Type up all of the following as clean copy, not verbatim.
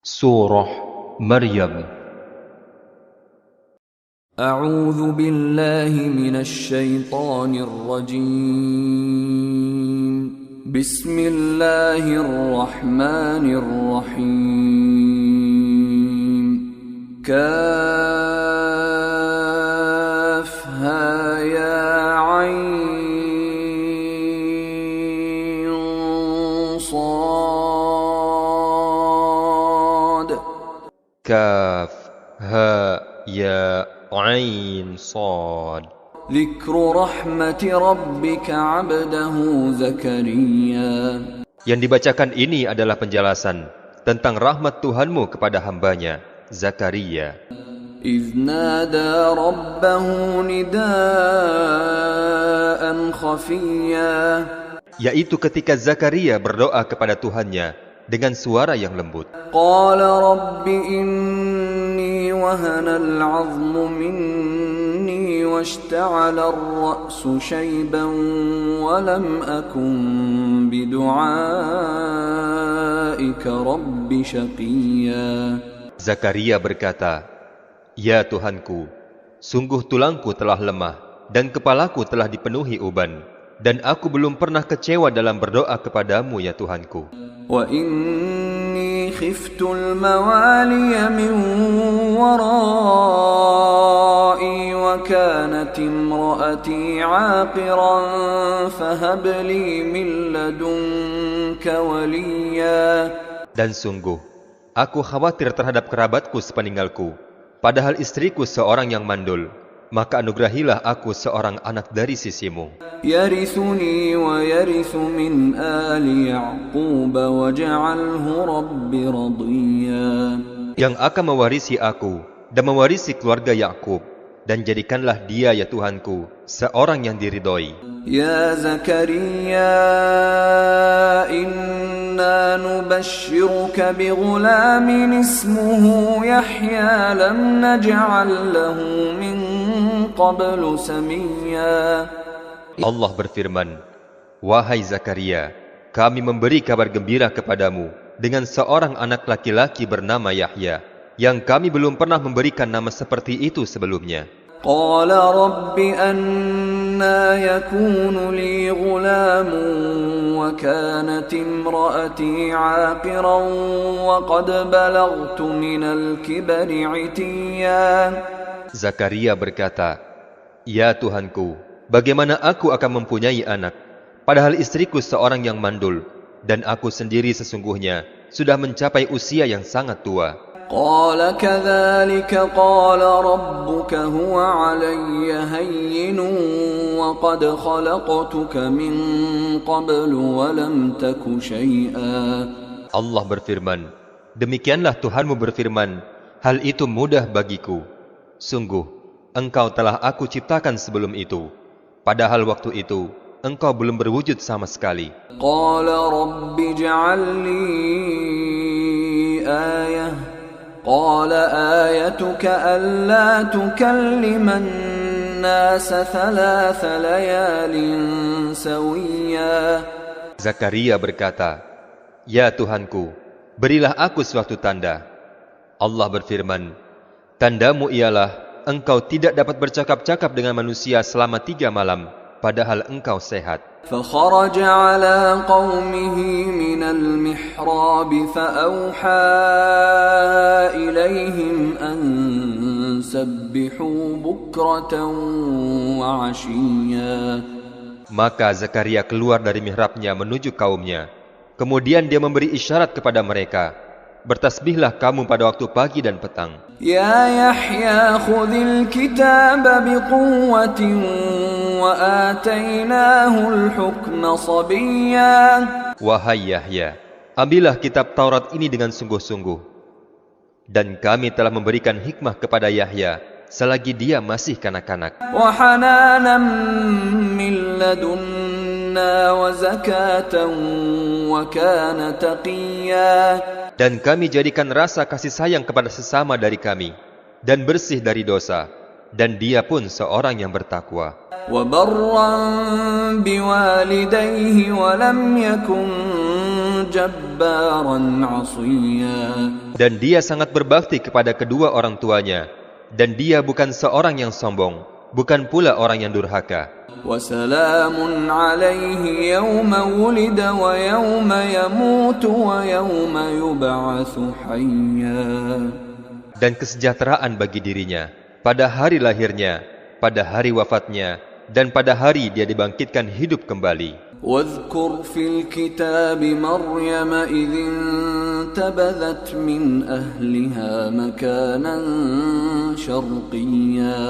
Surah Maryam. أعوذ بالله من الشيطان الرجيم بسم الله الرحمن الرحيم كافها يا عين صاد Kaf ha ya ain sad. ذكر رحمة ربك عبده زكريا Yang dibacakan ini adalah penjelasan tentang rahmat Tuhanmu kepada hambanya, Zakaria. إذ نادى ربه نداء خفيا Yaitu ketika Zakaria berdoa kepada Tuhannya dengan suara yang lembut. قال رب إني وهن العظم مني واشتعل الرأس شيبا ولم أكن بدعائك رب شقيا Zakaria berkata, "Ya Tuhanku, sungguh tulangku telah lemah dan kepalaku telah dipenuhi uban, dan aku belum pernah kecewa dalam berdoa kepadamu, ya Tuhanku. وإني خفت الموالي من ورائي وكانت امرأتي عاقرا فهب لي من لدنك وليا." Dan sungguh, aku khawatir terhadap kerabatku sepeninggalku, padahal istriku seorang yang mandul. Maka anugerahilah aku seorang anak dari sisimu, يرثني ويرث من آل يعقوب واجعله رب رضيا yang akan mewarisi aku dan mewarisi keluarga Yakub, dan jadikanlah dia, ya Tuhanku, seorang yang diridhoi. يا زكريا إنا نبشرك بغلام اسمه يحيى لم نجعل له من قبل سميا Allah berfirman, "Wahai Zakaria, kami memberi kabar gembira kepadamu dengan seorang anak laki-laki bernama Yahya, yang kami belum pernah memberikan nama seperti itu sebelumnya." قال رب أنى يكون لي غلام وكانت امرأتي عاقرا وقد بلغت من الكبر عتيا Zakaria berkata, "Ya Tuhanku, bagaimana aku akan mempunyai anak, padahal istriku seorang yang mandul, dan aku sendiri sesungguhnya sudah mencapai usia yang sangat tua." قال كذلك قال ربك هو علي هين وقد خلقتك من قبل ولم تك شيئا Allah berfirman, "Demikianlah Tuhanmu berfirman, hal itu mudah bagiku. Sungguh, engkau telah aku ciptakan sebelum itu, padahal waktu itu engkau belum berwujud sama sekali." قال رب اجعل لي آية قال آيتك ألا تكلم الناس 3 ليال سويا Zakaria berkata, "Ya Tuhanku, berilah aku suatu tanda." Allah berfirman, "Tandamu ialah engkau tidak dapat bercakap-cakap dengan manusia selama 3 malam, padahal engkau sehat." فخرج على قومه من المحراب فأوحى إليهم أن سبحوا بكرة وعشيا Maka Zakaria keluar dari mihrabnya menuju kaumnya. Kemudian dia memberi isyarat kepada mereka, "Bertasbihlah kamu pada waktu pagi dan petang." يا يحيى خذ الكتاب بقوة وآتيناه الحكم صبيا Wahai Yahya, ambillah kitab Taurat ini dengan sungguh-sungguh. Dan kami telah memberikan hikmah kepada Yahya selagi dia masih kanak-kanak. وحنانا من لدنا وزكاة وكان تقيا Dan kami jadikan rasa kasih sayang kepada sesama dari kami, dan bersih dari dosa, dan dia pun seorang yang bertakwa. وبرا بوالديه ولم يكن جبارا عصيا. Dan dia sangat berbakti kepada kedua orang tuanya, dan dia bukan seorang yang sombong, bukan pula orang yang durhaka. وسلام عليه يوم ولد ويوم يموت ويوم يبعث حيا. Dan kesejahteraan bagi dirinya pada hari lahirnya, pada hari wafatnya, dan pada hari dia dibangkitkan hidup kembali. واذكر في الكتاب مريم إذ انتبذت من أهلها مكانا شرقيا.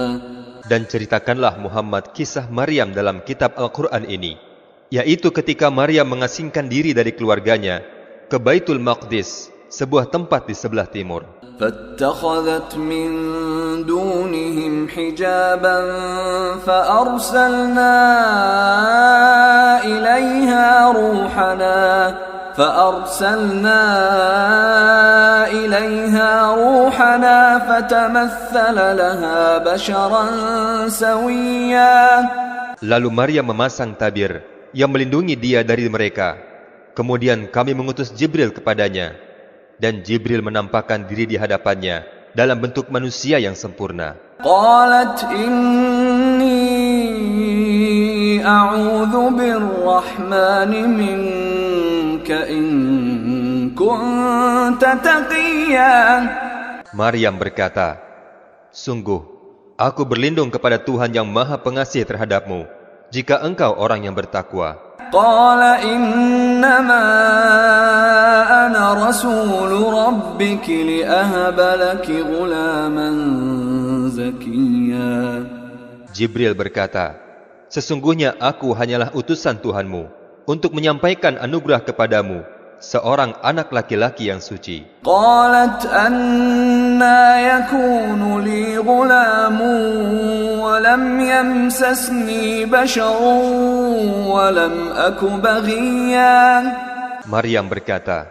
Dan ceritakanlah Muhammad kisah Maryam dalam kitab Al-Quran ini, yaitu ketika Maryam mengasingkan diri dari keluarganya ke Baitul Maqdis, sebuah tempat di sebelah timur. فاتخذت من دونهم حجابا فأرسلنا إليها روحنا فتمثل لها بشرا سويا. Lalu Maryam memasang tabir yang melindungi dia dari mereka. Kemudian kami mengutus Jibril kepadanya, dan Jibril menampakkan diri di hadapannya dalam bentuk manusia yang sempurna. قالت إني أعوذ بالرحمن منك إن كنت تقيا. Maryam berkata, sungguh, aku berlindung kepada Tuhan yang Maha Pengasih terhadapmu, jika engkau orang yang bertakwa. قال إنما أنا رسول ربك لأهب لك غلاما زكيا. Jibril berkata, sesungguhnya aku hanyalah utusan Tuhanmu untuk menyampaikan anugerah kepadamu, seorang anak laki-laki yang suci. قالت أنى يكون لي غلام ولم يمسسني بشر ولم أك بغيا. Maryam berkata,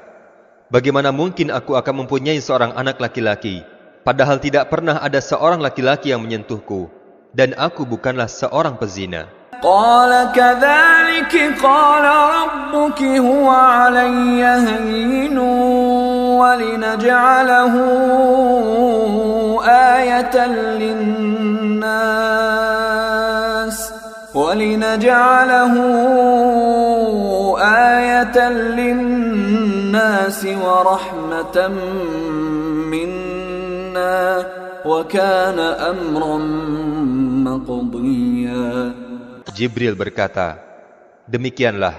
bagaimana mungkin aku akan mempunyai seorang anak laki-laki, padahal tidak pernah ada seorang laki-laki yang menyentuhku, dan aku bukanlah seorang pezina. قال كذلك قال ربك هو علي هين ولنجعله آية للناس ورحمة منا وكان أمرا مقضيا. Jibril berkata, demikianlah,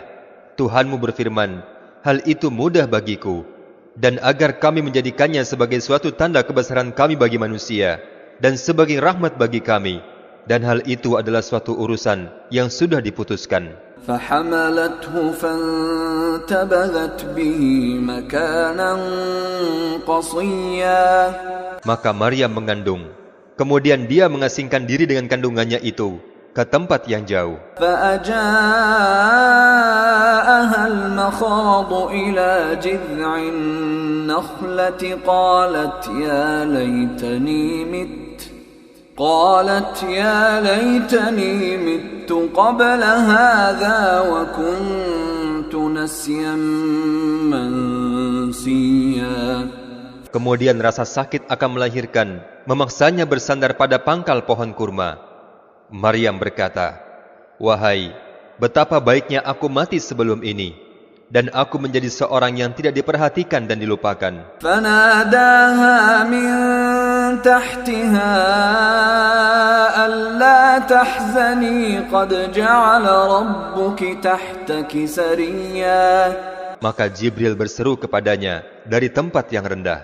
Tuhanmu berfirman, hal itu mudah bagiku, dan agar kami menjadikannya sebagai suatu tanda kebesaran kami bagi manusia, dan sebagai rahmat bagi kami, dan hal itu adalah suatu urusan yang sudah diputuskan. فحملته فانتبذت به مكانا قصيا. Maka Maryam mengandung, kemudian dia mengasingkan diri dengan kandungannya itu ke tempat yang jauh. فأجاءها المخاض إلى جذع النخلة قالت يا ليتني مت قبل هذا وكنت نسيا منسيا. Kemudian rasa sakit akan melahirkan, memaksanya bersandar pada pangkal pohon kurma. Maryam berkata, wahai, betapa baiknya aku mati sebelum ini, dan aku menjadi seorang yang tidak diperhatikan dan dilupakan. فناداها من تحتها ألا تحزني قد جعل ربك تحتك سريا. Maka Jibril berseru kepadanya dari tempat yang rendah,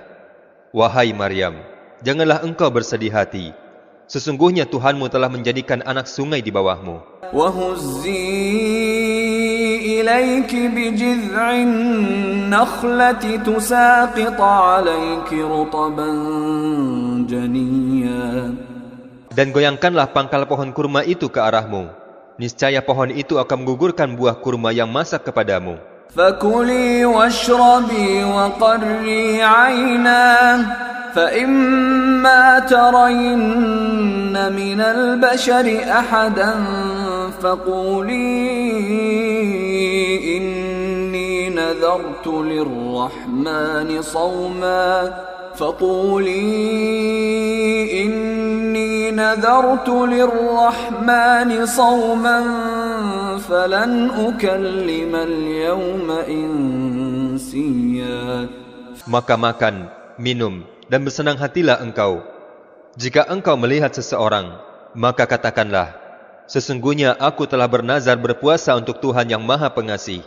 wahai Maryam, janganlah engkau bersedih hati. Sesungguhnya Tuhanmu telah menjadikan anak sungai di bawahmu. وهزي إليك بجذع النخلة تساقط عليك رطبا جنيا. Dan goyangkanlah pangkal pohon kurma itu ke arahmu. Niscaya pohon itu akan menggugurkan buah kurma yang masak kepadamu. فكلي واشربي وقري عينا فإما ترين من البشر أحدا فقولي إني نذرت للرحمن صوما فقولي إني نذرت للرحمن صوما فلن أكلم اليوم إنسيا. Maka makan, minum, dan bersenang hatilah engkau. Jika engkau melihat seseorang, maka katakanlah, sesungguhnya aku telah bernazar berpuasa untuk Tuhan yang Maha Pengasih.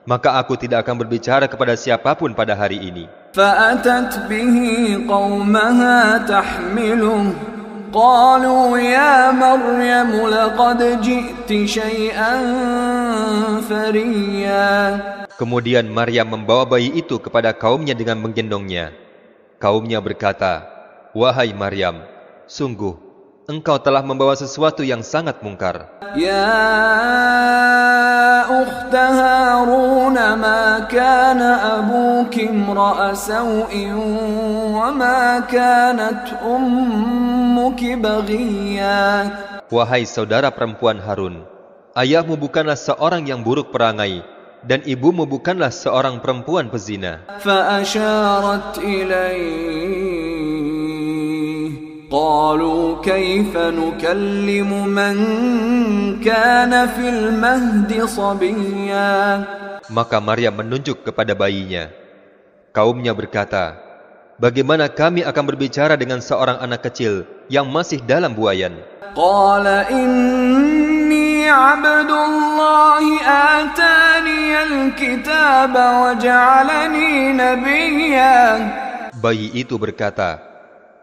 Maka aku tidak akan berbicara kepada siapapun pada hari ini. فأتت به قومها تحمله قالوا يا مريم لقد جئت شيئا فريا. Kemudian Maryam membawa bayi itu kepada kaumnya dengan menggendongnya. Kaumnya berkata, wahai Maryam, sungguh engkau telah membawa sesuatu yang sangat mungkar. يا أخت هارون ما كان أبوك امرأ سوء وما كانت أمك بغيا. Wahai saudara perempuan Harun, ayahmu bukanlah seorang yang buruk perangai, dan ibumu bukanlah seorang perempuan pezina. فأشارت إليه قالوا كيف نكلم من كان في المهد صبيا. Maka Maryam menunjuk kepada bayinya. Kaumnya berkata, bagaimana kami akan berbicara dengan seorang anak kecil yang masih dalam buayan? قال إني عبد الله آتاني الكتاب وجعلني نبيا. Bayi itu berkata,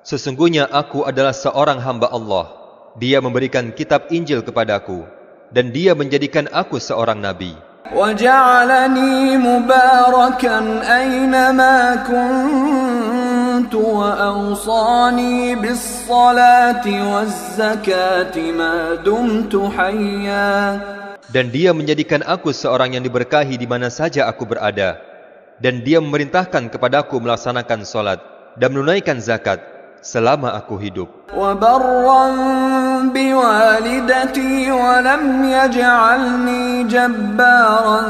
sesungguhnya aku adalah seorang hamba Allah. Dia memberikan kitab Injil kepadaku, dan dia menjadikan aku seorang nabi. وجعلني مباركا أينما كنت وأوصاني بالصلاة والزكاة ما دمت حيا. Dan dia menjadikan aku seorang yang diberkahi di mana saja aku berada. Dan dia memerintahkan kepadaku melaksanakan salat dan menunaikan zakat selama aku hidup. وبرا بوالدتي ولم يجعلني جبارا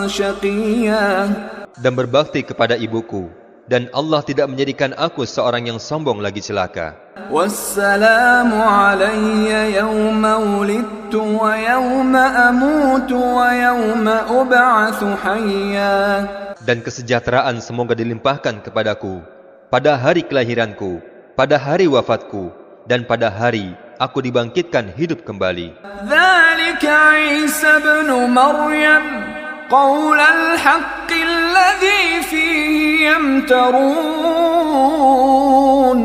شقيا. Dan berbakti kepada ibuku, dan Allah tidak menjadikan aku seorang yang sombong lagi celaka. والسلام علي يوم ولدت ويوم أموت ويوم أبعث حيا. Dan kesejahteraan semoga dilimpahkan kepadaku pada hari kelahiranku, pada hari wafatku, dan pada hari aku dibangkitkan hidup kembali. ذلك عيسى ابن مريم قول الحق الذي فيه يمترون.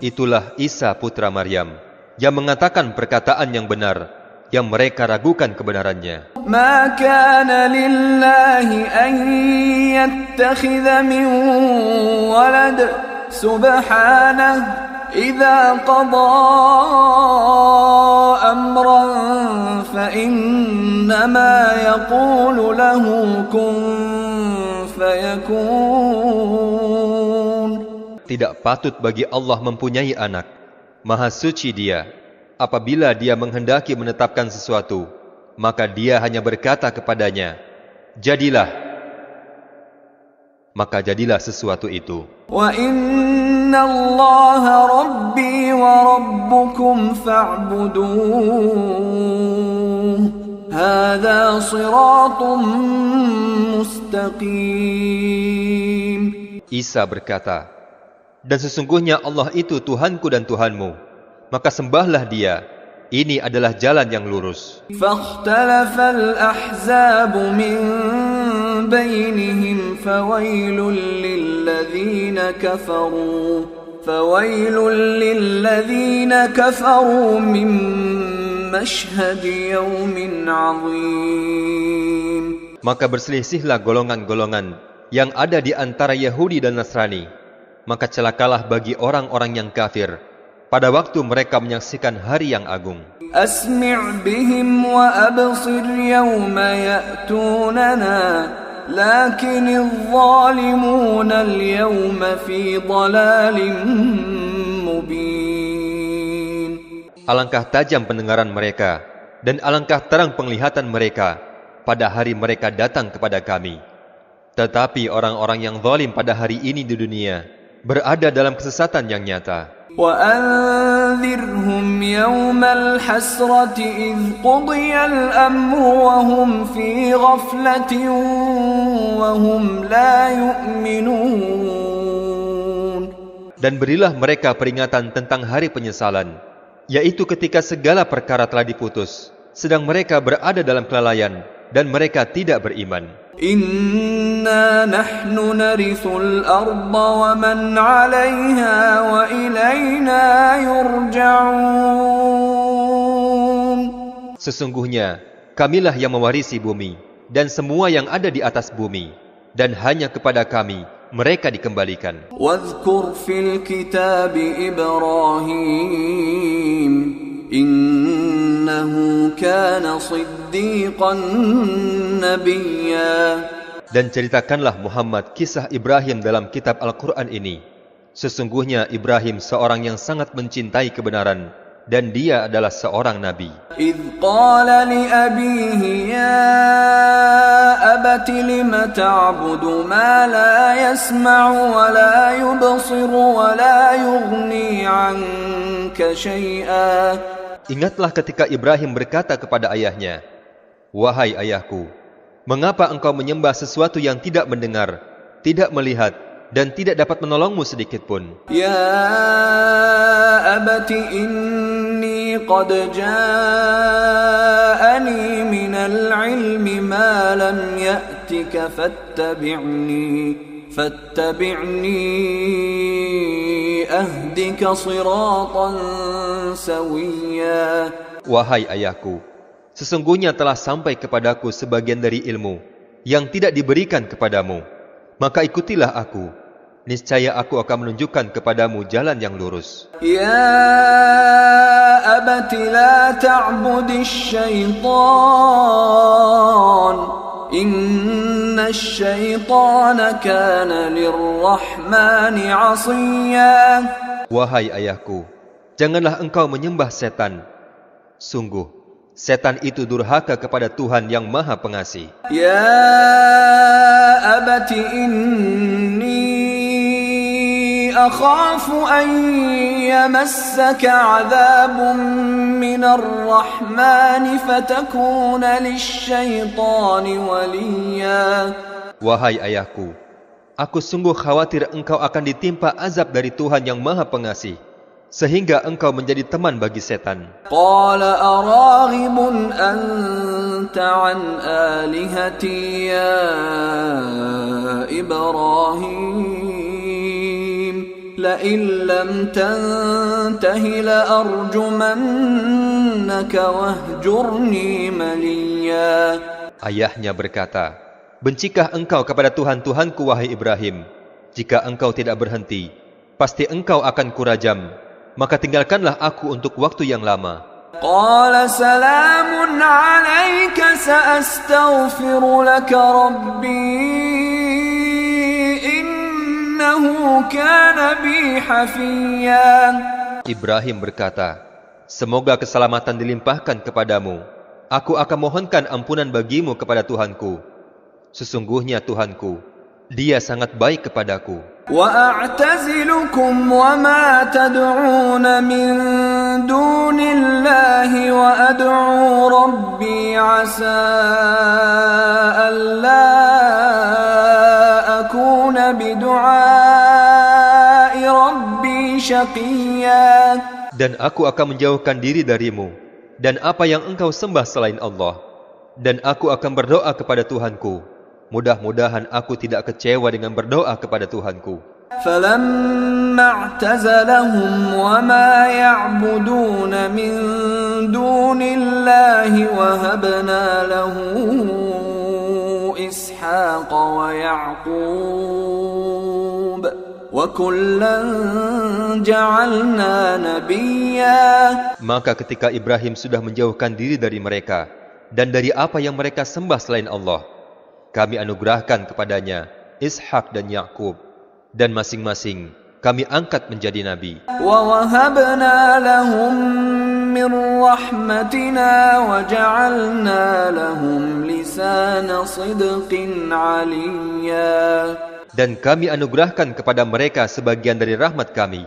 Itulah Isa putra Maryam yang mengatakan perkataan yang benar yang mereka ragukan kebenarannya. ما كان لله أن يتخذ من ولد سبحانه إذا قضى أمرا فإنما يقول له كن فيكون. Tidak patut bagi Allah mempunyai anak. Maha suci Dia. Apabila Dia menghendaki menetapkan sesuatu, maka Dia hanya berkata kepadanya, jadilah. Maka jadilah sesuatu itu. وَإِنَّ اللَّهَ رَبِّي وَرَبُّكُمْ فَاعْبُدُوهُ هَذَا صِرَاطٌ مُسْتَقِيمٌ. Isa berkata, dan sesungguhnya Allah itu Tuhanku dan Tuhanmu, maka sembahlah Dia. Ini adalah jalan yang lurus. فَاخْتَلَفَ الْأَحْزَابُ مِنْ بَيْنِهِمْ فَوَيْلٌ لِلَّذِينَ كَفَرُوا مِنْ مَشْهَدِ يَوْمٍ عَظِيمٍ. Maka berselisihlah golongan-golongan yang ada di antara Yahudi dan Nasrani. Maka celakalah bagi orang-orang yang kafir pada waktu mereka menyaksikan hari yang agung. أسمع بهم وأبصر يوم يأتوننا لكن الظالمون اليوم في ضلال مبين. Alangkah tajam pendengaran mereka dan alangkah terang penglihatan mereka pada hari mereka datang kepada kami. Tetapi orang-orang yang zalim pada hari ini di dunia berada dalam kesesatan yang nyata. وأنذرهم يوم الحسرة إذ قضي الأمر وهم في غفلة وهم لا يؤمنون. Dan berilah mereka peringatan tentang hari penyesalan, yaitu ketika segala perkara telah diputus, sedang mereka berada dalam kelalaian dan mereka tidak beriman. Inna nahnu narithul arda wa man 'alayha wa ilayna yurja'un. Sesungguhnya kamilah yang mewarisi bumi dan semua yang ada di atas bumi, dan hanya kepada kami mereka dikembalikan. Wadhkur fil kitab Ibrahim innahu kana siddiqan nabiyya. Dan ceritakanlah Muhammad kisah Ibrahim dalam kitab Al-Quran ini. Sesungguhnya Ibrahim seorang yang sangat mencintai kebenaran, dan dia adalah seorang nabi. إِذْ قَالَ لِأَبِيهِ يَا أَبَتِ لِمَ تَعْبُدُ مَا لَا يَسْمَعُ وَلَا يُبْصِرُ وَلَا يُغْنِي عَنْكَ شَيْئًا. Ingatlah ketika Ibrahim berkata kepada ayahnya, "Wahai ayahku, mengapa engkau menyembah sesuatu yang tidak mendengar, tidak melihat, dan tidak dapat menolongmu sedikit pun?" Ya abati inni qad ja'ani minal ilmi ma lam ya'tika fattabi'ni ahdika siratan sawiyya. Wahai ayahku, sesungguhnya telah sampai kepadaku sebagian dari ilmu yang tidak diberikan kepadamu. Maka ikutilah aku, niscaya aku akan menunjukkan kepadamu jalan yang lurus. Ya abati la ta'budish syaitan, innash syaitana kana lirrahmani 'asiyya. Wahai ayahku, janganlah engkau menyembah setan. Sungguh, setan itu durhaka kepada Tuhan yang Maha Pengasih. Ya abati inni akhafu an yamassaka 'adzabun minar rahmani fatakuna lisyaitani waliya. Wahai ayahku, aku sungguh khawatir engkau akan ditimpa azab dari Tuhan yang Maha Pengasih, sehingga engkau menjadi teman bagi setan. Qala araghibun anta an alihati ya Ibrahim la in lam tantahi la arjumannaka wahjurni maliya. Ayahnya berkata, "Bencikah engkau kepada Tuhan-Tuhanku, wahai Ibrahim? Jika engkau tidak berhenti, pasti engkau akan kurajam. Maka tinggalkanlah aku untuk waktu yang lama." Qala salamun alayka sa'astaghfiru laka rabbi innahu kana bi hafiyya. Ibrahim berkata, "Semoga keselamatan dilimpahkan kepadamu. Aku akan mohonkan ampunan bagimu kepada Tuhanku. Sesungguhnya Tuhanku, Dia sangat baik kepadaku." وَأَعْتَزِلُكُمْ وَمَا تَدْعُونَ مِن دُونِ اللَّهِ وَأَدْعُو رَبِّي عَسَىٰ أَلَّا أَكُونَ بِدُعَاءِ رَبِّي شَقِيًّا. Dan aku akan menjauhkan diri darimu dan apa yang engkau sembah selain Allah, dan aku akan berdoa kepada Tuhanku. Mudah-mudahan aku tidak kecewa dengan berdoa kepada Tuhanku. فَلَمَّا اعْتَزَلَهُمْ وَمَا يَعْبُدُونَ مِن دُونِ اللَّهِ وَهَبْنَا لَهُ إِسْحَاقَ وَيَعْقُوبَ وَكُلًّا جَعَلْنَا نَبِيًّا. Maka ketika Ibrahim sudah menjauhkan diri dari mereka dan dari apa yang mereka sembah selain Allah, kami anugerahkan kepadanya Ishak dan Yakub, dan masing-masing kami angkat menjadi nabi. وَوَهَبْنَا لَهُم مِّن رَّحْمَتِنَا وَجَعَلْنَا لَهُمْ لسان صدق عليا. Dan kami anugerahkan kepada mereka sebagian dari rahmat kami,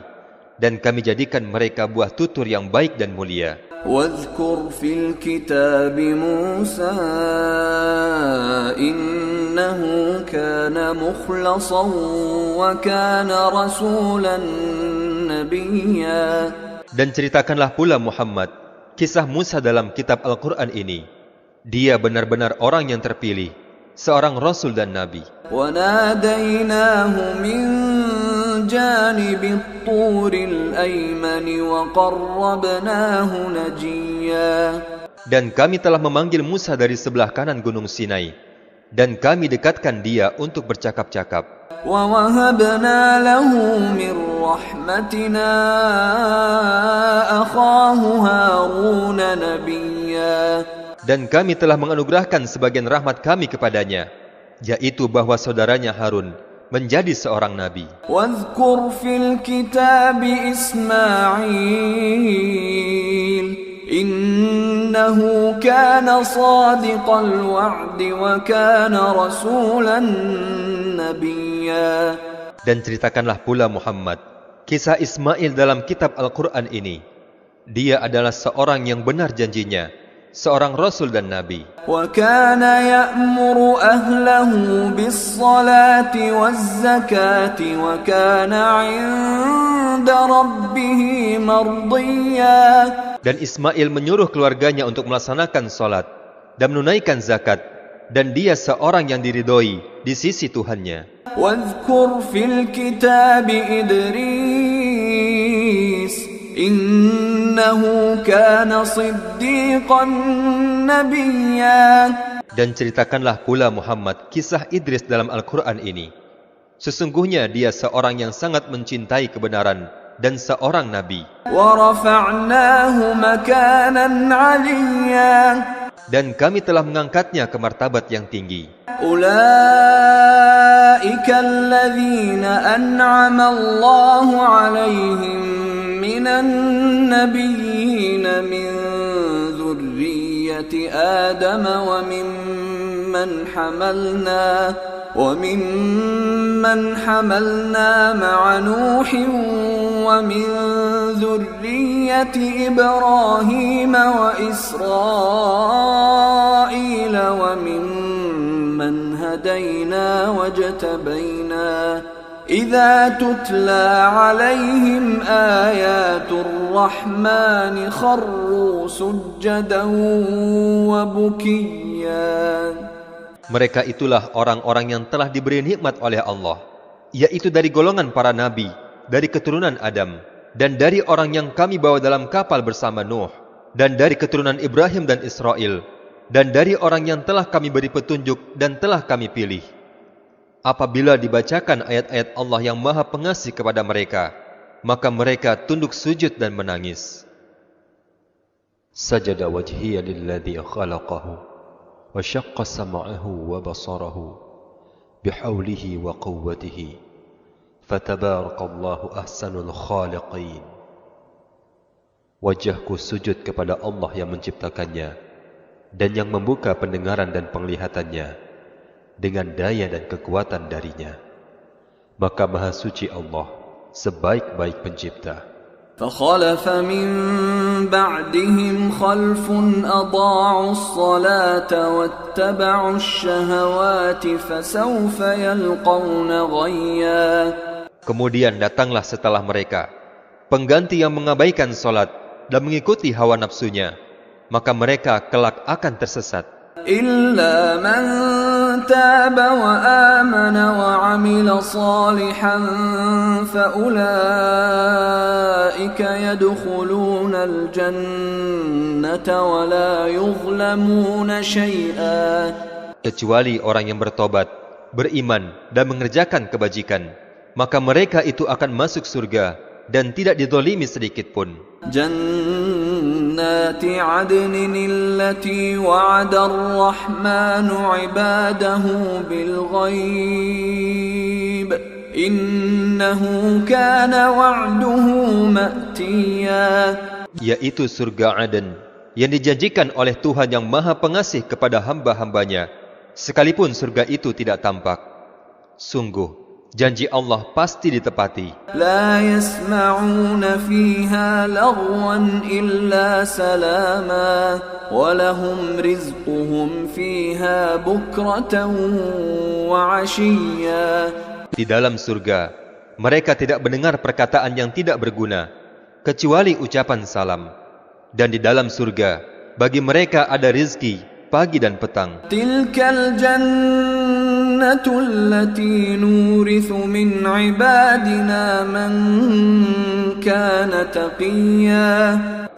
dan kami jadikan mereka buah tutur yang baik dan mulia. واذكر في الكتاب موسى إنه كان مخلصا وكان رسولا نبيا. Dan ceritakanlah pula Muhammad kisah Musa dalam kitab Al-Quran ini. Dia benar-benar orang yang terpilih, seorang Rasul dan Nabi. وَنَادَيْنَاهُ مِنْ جَانِبِ الطُّورِ الْأَيْمَنِ وَقَرَّبْنَاهُ نَجِيًّا. Dan kami telah memanggil Musa dari sebelah kanan Gunung Sinai, dan kami dekatkan dia untuk bercakap-cakap. وَوَهَبْنَا لَهُ مِنْ رَحْمَتِنَا أَخَاهُ هَارُونَ نَبِيًّا. Dan kami telah menganugerahkan sebagian rahmat kami kepadanya, yaitu bahwa saudaranya Harun menjadi seorang nabi. وَاذْكُرْ فِي الْكِتَابِ إِسْمَاعِيلَ إِنَّهُ كَانَ صَادِقَ الْوَعْدِ وَكَانَ رَسُولًا نَبِيًّا. Dan ceritakanlah pula Muhammad kisah Ismail dalam kitab Al-Quran ini. Dia adalah seorang yang benar janjinya, seorang Rasul dan Nabi. وَكَانَ يَأْمُرُ أَهْلَهُ بِالصَّلَاةِ وَالزَّكَاةِ وَكَانَ عِندَ رَبِّهِ مَرْضِيًّا. Dan Ismail menyuruh keluarganya untuk melaksanakan sholat dan menunaikan zakat, dan dia seorang yang diridhoi di sisi Tuhannya. وَاذْكُرْ فِي الْكِتَابِ إِدْرِيسَ إِنَّهُ كَانَ صِدِّيقًا نَبِيًّا. Dan ceritakanlah pula Muhammad kisah Idris dalam Al-Quran ini. Sesungguhnya dia seorang yang sangat mencintai kebenaran dan seorang nabi. وَرَفَعْنَاهُ مَكَانًا عَلِيًّا. Dan kami telah mengangkatnya ke martabat yang tinggi. أُولَئِكَ الَّذِينَ أَنْعَمَ اللَّهُ عَلَيْهِمْ مِنَ النَّبِيِّينَ مِنْ ذُرِّيَّةِ آدَمَ وَمِمَّنْ حَمَلْنَا مَعَ نُوحٍ وَمِنْ ذُرِّيَّةِ إِبْرَاهِيمَ وَإِسْرَائِيلَ وَمِمَّنْ هَدَيْنَا وَاجْتَبَيْنَا إِذَا تُتْلَى عَلَيْهِمْ آيَاتُ الرَّحْمَنِ خَرُّوا سُجَّدًا وَبُكِيًّا. Mereka itulah orang-orang yang telah diberi nikmat oleh Allah, yaitu dari golongan para nabi, dari keturunan Adam, dan dari orang yang kami bawa dalam kapal bersama Nuh, dan dari keturunan Ibrahim dan Israel, dan dari orang yang telah kami beri petunjuk dan telah kami pilih. Apabila dibacakan ayat-ayat Allah yang Maha Pengasih kepada mereka, maka mereka tunduk sujud dan menangis. Sajada wajhiya lilladzi khalaqahu wa syaqqa sam'ahu wa basarahu bihaulihi wa quwwatihi fatabarakallahu ahsanul khaliqin. Wajahku sujud kepada Allah yang menciptakannya dan yang membuka pendengaran dan penglihatannya dengan daya dan kekuatan darinya. Maka Maha Suci Allah, sebaik-baik pencipta. فَخَلَفَ مِنْ بَعْدِهِمْ خَلْفٌ أَضَاعُوا الصَّلَاةَ وَاتَّبَعُوا الشَّهَوَاتِ فَسَوْفَ يَلْقَوْنَ غَيًّا. Kemudian datanglah setelah mereka pengganti yang mengabaikan salat dan mengikuti hawa nafsunya, maka mereka kelak akan tersesat. إِلَّا مَنْ تَابَ وَآمَنَ وَعَمِلَ صَالِحًا فَأُولَئِكَ يَدْخُلُونَ الْجَنَّةَ وَلَا يُظْلَمُونَ شَيْئًا. Kecuali orang yang bertobat, beriman dan mengerjakan kebajikan, maka mereka itu akan masuk surga dan tidak dizalimi sedikit pun. جنات عدن التي وعد الرحمن عباده بالغيب إنه كان وعده مأتيا. Yaitu surga Aden yang dijanjikan oleh Tuhan yang Maha Pengasih kepada hamba-hambanya, sekalipun surga itu tidak tampak. Sungguh, janji Allah pasti ditepati. لا يسمعون فيها لغوا إلا سلاما ولهم رزقهم فيها بكرة وعشيا. Di dalam surga, mereka tidak mendengar perkataan yang tidak berguna, kecuali ucapan salam. Dan di dalam surga, bagi mereka ada rizki pagi dan petang. تلك الجنة التي نورث من عبادنا من كان تقيا.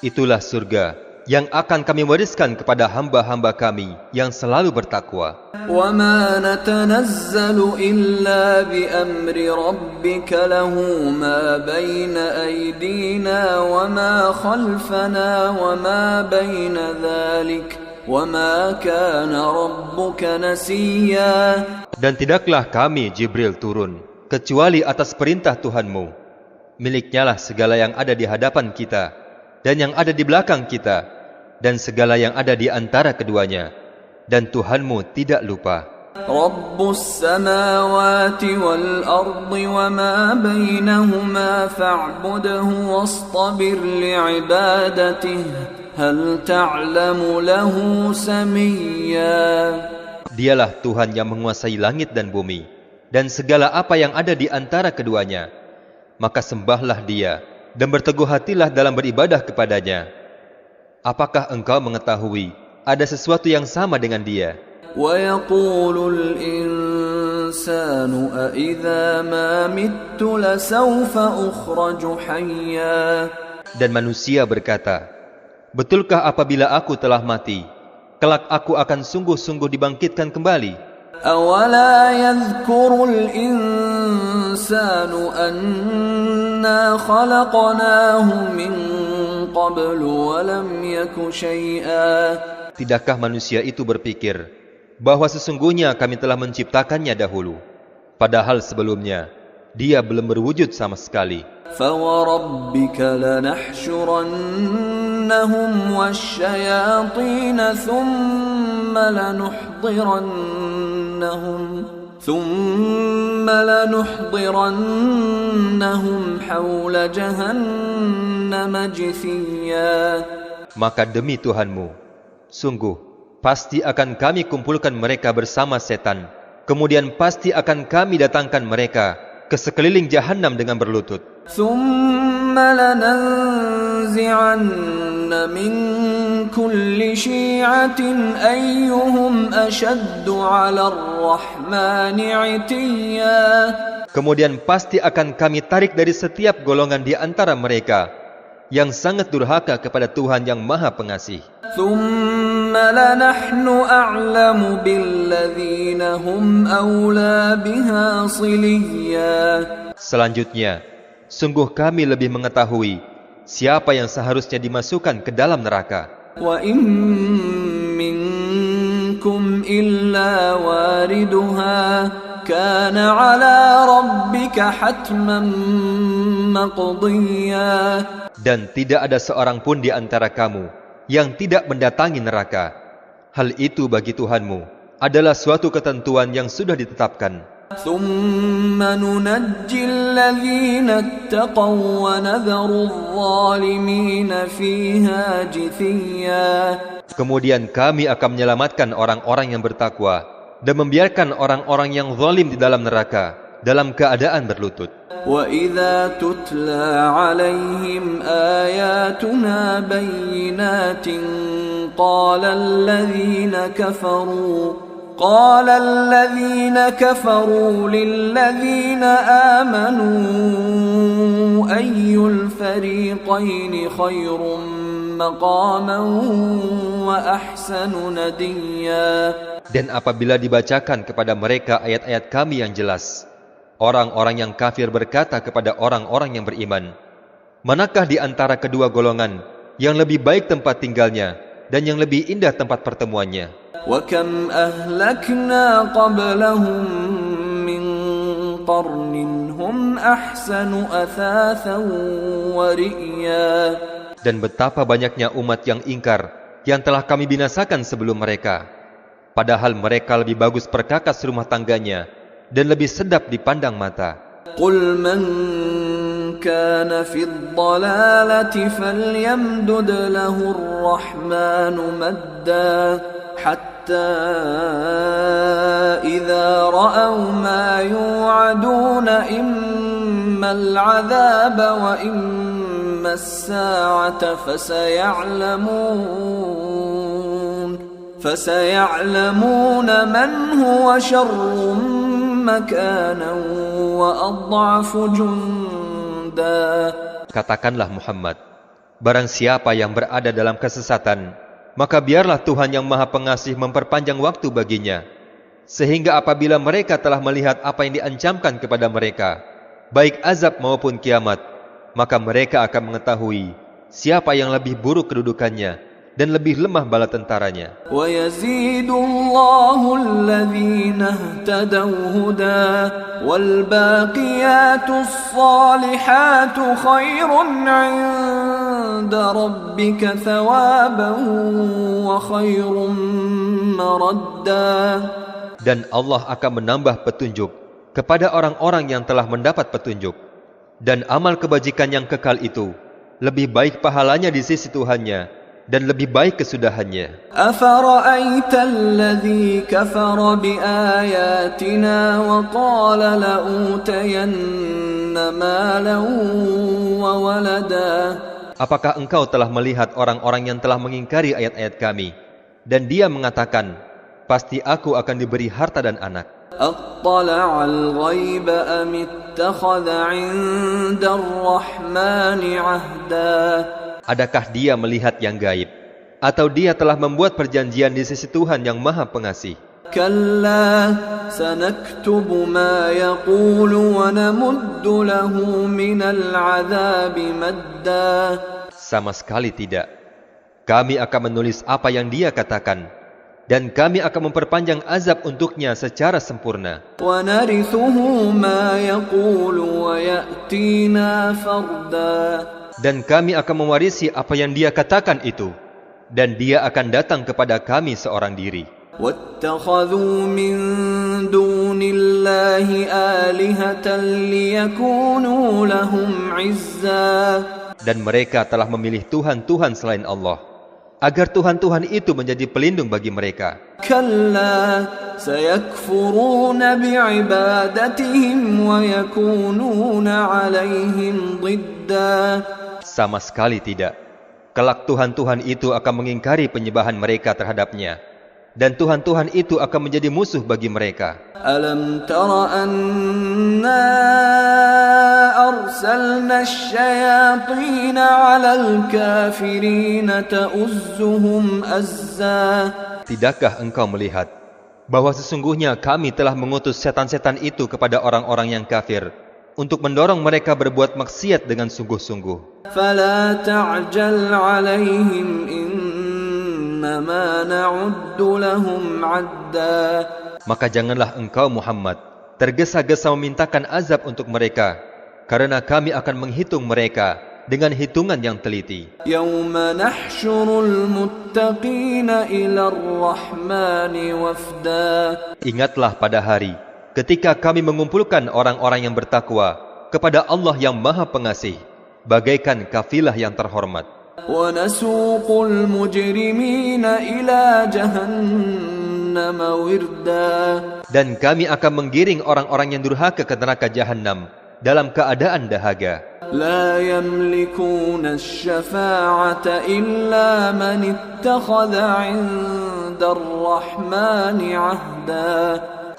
Itulah surga yang akan kami wariskan kepada hamba-hamba kami yang selalu bertakwa. وما نتنزل إلا بأمر ربك له ما بين أيدينا وما خلفنا وما بين ذلك وما كان ربك نسيا. Dan tidaklah kami Jibril turun kecuali atas perintah Tuhanmu. Miliknyalah segala yang ada di hadapan kita dan yang ada di belakang kita dan segala yang ada di antara keduanya. Dan Tuhanmu tidak lupa. رب السماوات والأرض وما بينهما فاعبده واصطبر لعبادته هل تعلم له سميا. Dialah Tuhan yang menguasai langit dan bumi dan segala apa yang ada di antara keduanya. Maka sembahlah Dia dan berteguh hatilah dalam beribadah kepadanya. Apakah engkau mengetahui ada sesuatu yang sama dengan Dia? ويقول الإنسان أإذا ما مت لسوف أخرج حيا. Dan manusia berkata, betulkah apabila aku telah mati, kelak aku akan sungguh-sungguh dibangkitkan kembali? أولا يذكر الإنسان أنا خلقناه من قبل ولم يك شيئا. Tidakkah manusia itu berpikir bahwa sesungguhnya kami telah menciptakannya dahulu, padahal sebelumnya dia belum berwujud sama sekali. فَوَرَبِّكَ لَنَحْشُرَنَّهُمْ وَالشَّيَاطِينَ ثُمَّ لَنُحْضِرَنَّهُمْ حَوْلَ جَهَنَّمَ جِثِيًّا. Maka demi Tuhanmu, sungguh pasti akan kami kumpulkan mereka bersama setan, kemudian pasti akan kami datangkan mereka ke sekeliling jahanam dengan berlutut. ثُمَّ لَنَنزِعَنَّ مِنْ كُلِّ شِيعَةٍ أَيُّهُمْ أَشَدُّ عَلَى الرَّحْمَنِ عِتِيًّا. Kemudian pasti akan kami tarik dari setiap golongan di antara mereka yang sangat durhaka kepada Tuhan yang Maha Pengasih. ثُمَّ لَنَحْنُ أَعْلَمُ بِالَّذِينَ هُمْ أَوْلَى بِهَا صِلِيًّا. Selanjutnya, sungguh kami lebih mengetahui siapa yang seharusnya dimasukkan ke dalam neraka. وَإِن مِّنكُمْ إِلَّا وَارِدُهَا كَانَ عَلَى رَبِّكَ حَتْمًا مَّقْضِيًّا. Dan tidak ada seorang pun di antara kamu yang tidak mendatangi neraka. Hal itu bagi Tuhanmu adalah suatu ketentuan yang sudah ditetapkan. ثُمَّ نُنَجِّي الَّذِينَ اتَّقَوْا وَنَذَرُ الظَّالِمِينَ فِيهَا جِثِيًّا. Kemudian kami akan menyelamatkan orang-orang yang bertakwa dan membiarkan orang-orang yang zalim di dalam neraka dalam keadaan berlutut. وَإِذَا تُتْلَى عَلَيْهِمْ آيَاتُنَا بَيِّنَاتٍ قَالَ الَّذِينَ كَفَرُوا لِلَّذِينَ آمَنُوا أَيُّ الْفَرِيقَيْنِ خَيْرٌ مَقَامًا وَأَحْسَنُ نَدِيًّا. Dan apabila dibacakan kepada mereka ayat-ayat kami yang jelas, orang-orang yang kafir berkata kepada orang-orang yang beriman, manakah di antara kedua golongan yang lebih baik tempat tinggalnya dan yang lebih indah tempat pertemuannya? وَكَمْ أَهْلَكْنَا قَبْلَهُمْ مِنْ قَرْنٍ هُمْ أَحْسَنُ أَثَاثًا وَرِئْيًا. Dan betapa banyaknya umat yang ingkar yang telah kami binasakan sebelum mereka. Padahal mereka lebih bagus perkakas rumah tangganya dan lebih sedap dipandang mata. Qul man kana fi ad-dalalati falyamdud lahu ar-rahmanu madda hatta idza ra'aw ma yu'aduna imma al-'adhaba wa imma as-sa'ata فسيعلمون من هو شر مكانا وأضعف جندا. Katakanlah Muhammad, barang siapa yang berada dalam kesesatan, maka biarlah Tuhan yang Maha Pengasih memperpanjang waktu baginya, sehingga apabila mereka telah melihat apa yang diancamkan kepada mereka, baik azab maupun kiamat, maka mereka akan mengetahui siapa yang lebih buruk kedudukannya dan lebih lemah bala tentaranya. وَيَزِيدُ اللَّهُ الَّذِينَ اهْتَدَوْا هُدًى وَالْبَاقِيَاتُ الصَّالِحَاتُ خَيْرٌ عِندَ رَبِّكَ ثَوَابًا وَخَيْرٌ مَرَدًّا. Dan Allah akan menambah petunjuk kepada orang-orang yang telah mendapat petunjuk, dan amal kebajikan yang kekal itu lebih baik pahalanya di sisi Tuhannya dan lebih baik kesudahannya. أَفَرَأَيْتَ الَّذِي كَفَرَ بِآيَاتِنَا وَقَالَ لَأُوتَيَنَّ مَالًا وَوَلَدًا. Apakah engkau telah melihat orang-orang yang telah mengingkari ayat-ayat kami, dan dia mengatakan, pasti aku akan diberi harta dan anak. أَطَّلَعَ الْغَيْبَ أَمِ اتَّخَذَ عِندَ الرَّحْمَنِ عَهْدًا. Adakah dia melihat yang gaib, atau dia telah membuat perjanjian di sisi Tuhan yang Maha Pengasih? كَلَّا سَنَكْتُبُ مَا يَقُولُ وَنَمُدُّ لَهُ مِنَ الْعَذَابِ مَدًّا. Sama sekali tidak. Kami akan menulis apa yang dia katakan, dan kami akan memperpanjang azab untuknya secara sempurna. وَنَرِثُهُ مَا يَقُولُ وَيَأْتِينَا فَرْدًا. Dan kami akan mewarisi apa yang dia katakan itu, dan dia akan datang kepada kami seorang diri. وَاتَّخَذُوا مِن دُونِ اللَّهِ آلِهَةً لِيَكُونُوا لَهُمْ عِزًّا. Dan mereka telah memilih Tuhan-Tuhan selain Allah, agar Tuhan-Tuhan itu menjadi pelindung bagi mereka. كَلَّا سَيَكْفُرُونَ بِعِبَادَتِهِمْ وَيَكُونُونَ عَلَيْهِمْ ضِدًّا. Sama sekali tidak. Kelak Tuhan-Tuhan itu akan mengingkari penyembahan mereka terhadapnya, dan Tuhan-Tuhan itu akan menjadi musuh bagi mereka. أَلَمْ تَرَ أَنَّا أَرْسَلْنَا الشَّيَاطِينَ عَلَى الْكَافِرِينَ تَؤُزُّهُمْ أَزًّا. Tidakkah engkau melihat bahwa sesungguhnya kami telah mengutus setan-setan itu kepada orang-orang yang kafir untuk mendorong mereka berbuat maksiat dengan sungguh-sungguh? فَلَا تَعْجَلْ عَلَيْهِمْ إِنَّمَا نَعُدُّ لَهُمْ عَدًّا. Maka janganlah engkau Muhammad tergesa-gesa memintakan azab untuk mereka, karena kami akan menghitung mereka dengan hitungan yang teliti. يَوْمَ نَحْشُرُ الْمُتَّقِينَ إِلَى الرَّحْمَنِ وَفْدًا. Ingatlah pada hari ketika kami mengumpulkan orang-orang yang bertakwa kepada Allah yang Maha Pengasih, bagaikan kafilah yang terhormat. وَنَسُوقُ الْمُجْرِمِينَ إِلَى جَهَنَّمَ وِرْدًا. Dan kami akan menggiring orang-orang yang durhaka ke neraka Jahannam dalam keadaan dahaga. لَا يَمْلِكُونَ الشَّفَاعَةَ إِلَّا مَنِ اتَّخَذَ عِندَ الرَّحْمَنِ عَهْدًا.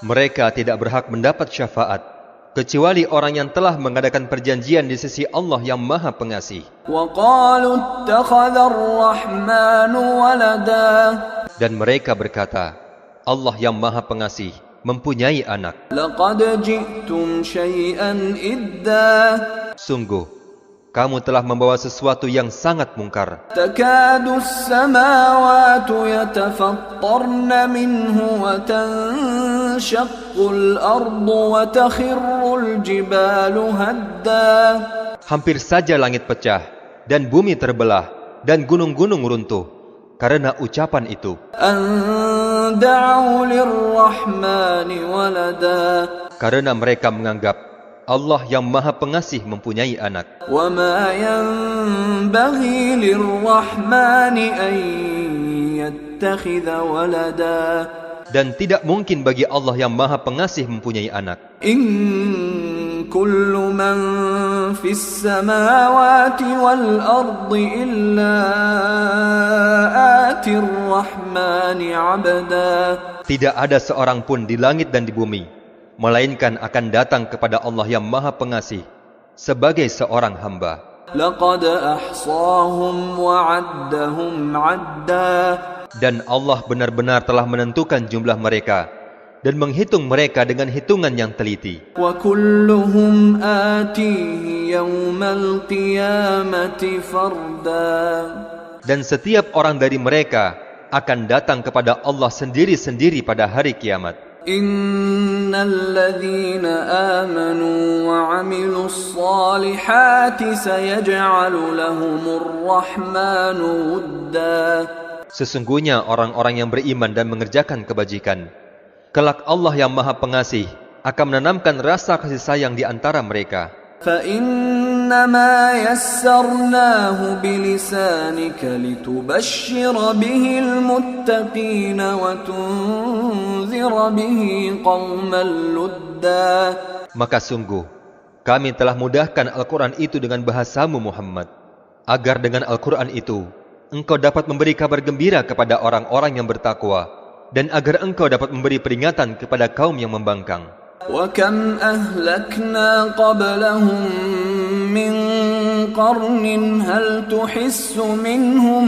Mereka tidak berhak mendapat syafaat kecuali orang yang telah mengadakan perjanjian di sisi Allah yang Maha Pengasih. وَقَالُوا اتَّخَذَ الرَّحْمَنُ وَلَدًا. Dan mereka berkata, Allah yang Maha Pengasih mempunyai anak. لَقَدْ جِئْتُمْ شَيْئًا إِدًّا. Sungguh, kamu telah membawa sesuatu yang sangat mungkar. تَكَادُ السَّمَاوَاتُ يَتَفَطَّرْنَ مِنْهُ وَتَنشَقُّ الْأَرْضُ وَتَخِرُّ الْجِبَالُ هَدًّا. Hampir saja langit pecah, dan bumi terbelah, dan gunung-gunung runtuh. karena ucapan itu. أن دعوا للرحمن ولدا Karena mereka menganggap Allah yang Maha Pengasih mempunyai anak. وما ينبغي للرحمن أن يتخذ ولدا Dan tidak mungkin bagi Allah yang Maha Pengasih mempunyai anak. إن كل من في السماوات والأرض إلا آتي الرحمن عبدا. Tidak ada seorang pun di langit dan di bumi, melainkan akan datang kepada Allah yang Maha Pengasih sebagai seorang hamba. لقد أحصاهم وعدهم عدا. Dan Allah benar-benar telah menentukan jumlah mereka dan menghitung mereka dengan hitungan yang teliti. وكلهم آتيه يوم القيامة فردا. Dan setiap orang dari mereka akan datang kepada Allah sendiri-sendiri pada hari kiamat. إن الذين آمنوا وعملوا الصالحات سيجعل لهم الرحمن ودا. Sesungguhnya orang-orang yang beriman dan mengerjakan kebajikan, kelak Allah yang Maha Pengasih akan menanamkan rasa kasih sayang di antara mereka. فإنما يسرناه بلسانك لتبشر به المتقين وتنذر به قوما لدا. Maka sungguh, kami telah mudahkan Al-Quran itu dengan bahasamu Muhammad, agar dengan Al-Quran itu, engkau dapat memberi kabar gembira kepada orang-orang yang bertakwa, dan agar engkau dapat memberi peringatan kepada kaum yang membangkang. وَكَمْ أَهْلَكْنَا قَبْلَهُمْ مِنْ قَرْنٍ هَلْ تُحِسُّ مِنْهُمْ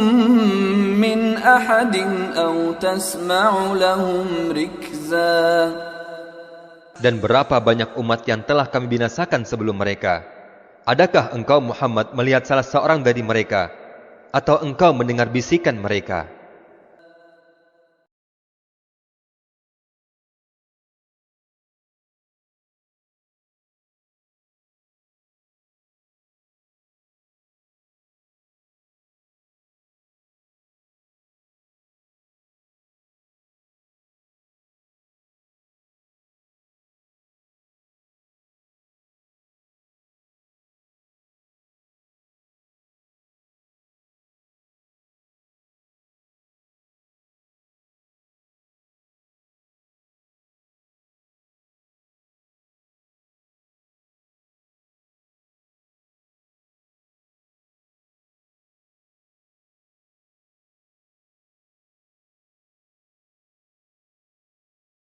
مِنْ أَحَدٍ أَوْ تَسْمَعُ لَهُمْ رِكْزًا. Dan berapa banyak umat yang telah kami binasakan sebelum mereka. Adakah engkau Muhammad melihat salah seorang dari mereka, atau engkau mendengar bisikan mereka?